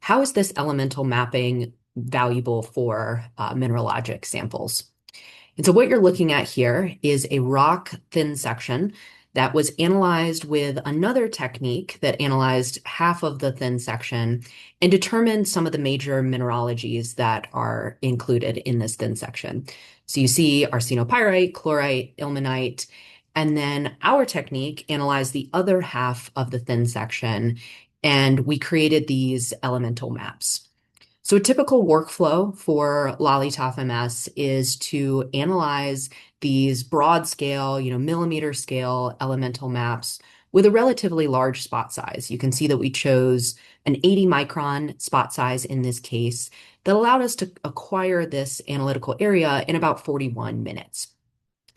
how is this elemental mapping valuable for mineralogic samples? And so what you're looking at here is a rock thin section that was analyzed with another technique that analyzed half of the thin section and determined some of the major mineralogies that are included in this thin section. So you see arsenopyrite, chlorite, ilmenite, and then our technique analyzed the other half of the thin section, and we created these elemental maps. So a typical workflow for LALI-TOF-MS is to analyze these broad scale, millimeter scale elemental maps with a relatively large spot size. You can see that we chose an 80 micron spot size in this case that allowed us to acquire this analytical area in about 41 minutes.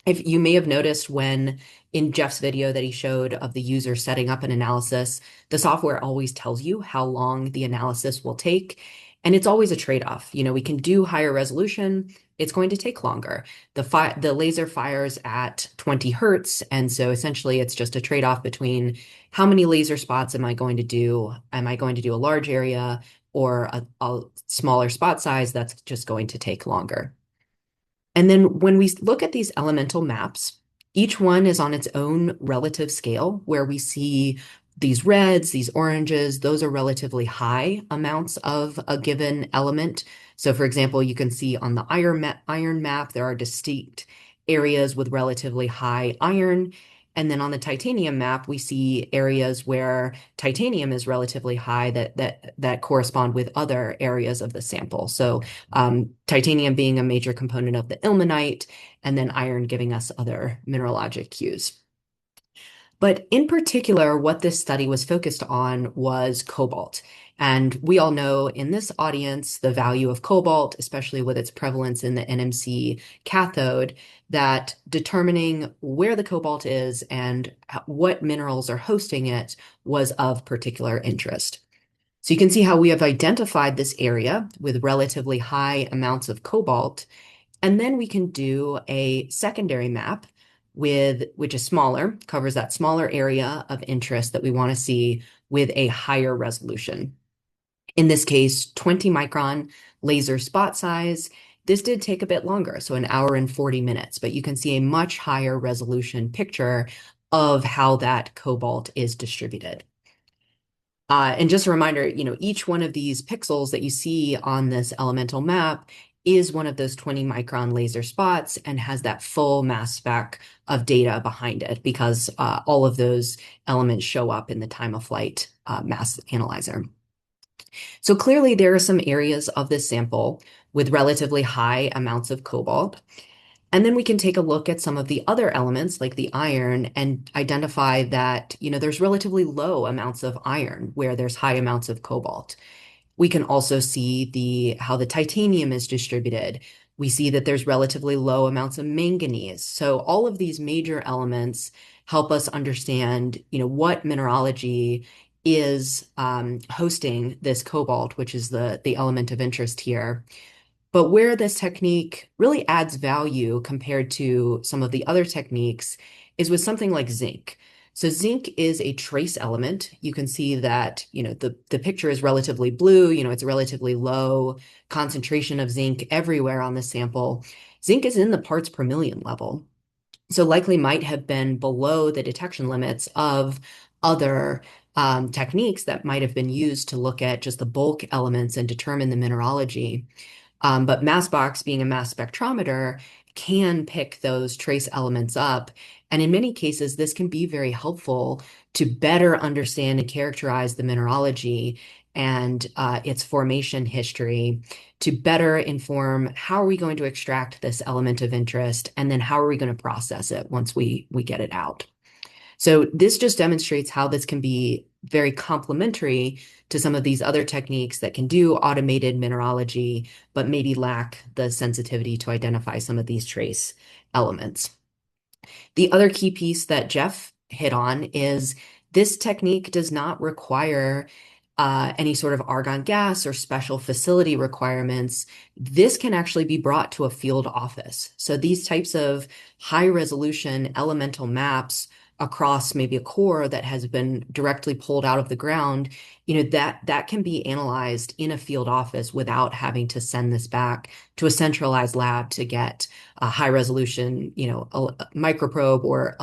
If you may have noticed when in Jeff's video that he showed of the user setting up an analysis, the software always tells you how long the analysis will take. And it's always a trade-off. We can do higher resolution. It's going to take longer. The laser fires at 20 hertz. And so essentially it's just a trade-off between how many laser spots am I going to do? Am I going to do a large area or a smaller spot size that's just going to take longer? And then when we look at these elemental maps, each one is on its own relative scale where we see these reds, these oranges, those are relatively high amounts of a given element. So for example, you can see on the iron map, there are distinct areas with relatively high iron. And then on the titanium map, we see areas where titanium is relatively high that correspond with other areas of the sample. So titanium being a major component of the ilmenite, and then iron giving us other mineralogic cues. But in particular, what this study was focused on was cobalt. And we all know in this audience the value of cobalt, especially with its prevalence in the NMC cathode, that determining where the cobalt is and what minerals are hosting it was of particular interest. So you can see how we have identified this area with relatively high amounts of cobalt, and then we can do a secondary map which is smaller, covers that smaller area of interest that we want to see with a higher resolution. In this case, 20 micron laser spot size. This did take a bit longer, so an hour and 40 minutes, but you can see a much higher resolution picture of how that cobalt is distributed. And just a reminder, each one of these pixels that you see on this elemental map is one of those 20 micron laser spots and has that full mass spec of data behind it because all of those elements show up in the time of flight mass analyzer. So clearly there are some areas of this sample with relatively high amounts of cobalt. And then we can take a look at some of the other elements like the iron and identify that, there's relatively low amounts of iron where there's high amounts of cobalt. We can also see how the titanium is distributed. We see that there's relatively low amounts of manganese. So all of these major elements help us understand, what mineralogy is hosting this cobalt, which is the element of interest here. But where this technique really adds value compared to some of the other techniques is with something like zinc. So zinc is a trace element. You can see that, the picture is relatively blue, it's a relatively low concentration of zinc everywhere on the sample. Zinc is in the parts per million level. So likely might have been below the detection limits of other techniques that might have been used to look at just the bulk elements and determine the mineralogy. But Massbox, being a mass spectrometer, can pick those trace elements up. And in many cases, this can be very helpful to better understand and characterize the mineralogy and its formation history to better inform how are we going to extract this element of interest, and then how are we going to process it once we get it out. So this just demonstrates how this can be very complementary to some of these other techniques that can do automated mineralogy, but maybe lack the sensitivity to identify some of these trace elements. The other key piece that Jeff hit on is this technique does not require any sort of argon gas or special facility requirements. This can actually be brought to a field office. So these types of high resolution elemental maps across maybe a core that has been directly pulled out of the ground, that can be analyzed in a field office without having to send this back to a centralized lab to get a high resolution, a microprobe or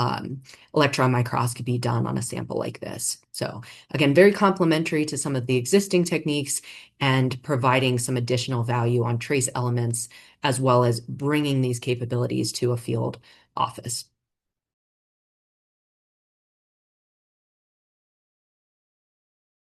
electron microscopy done on a sample like this. So again, very complementary to some of the existing techniques and providing some additional value on trace elements, as well as bringing these capabilities to a field office.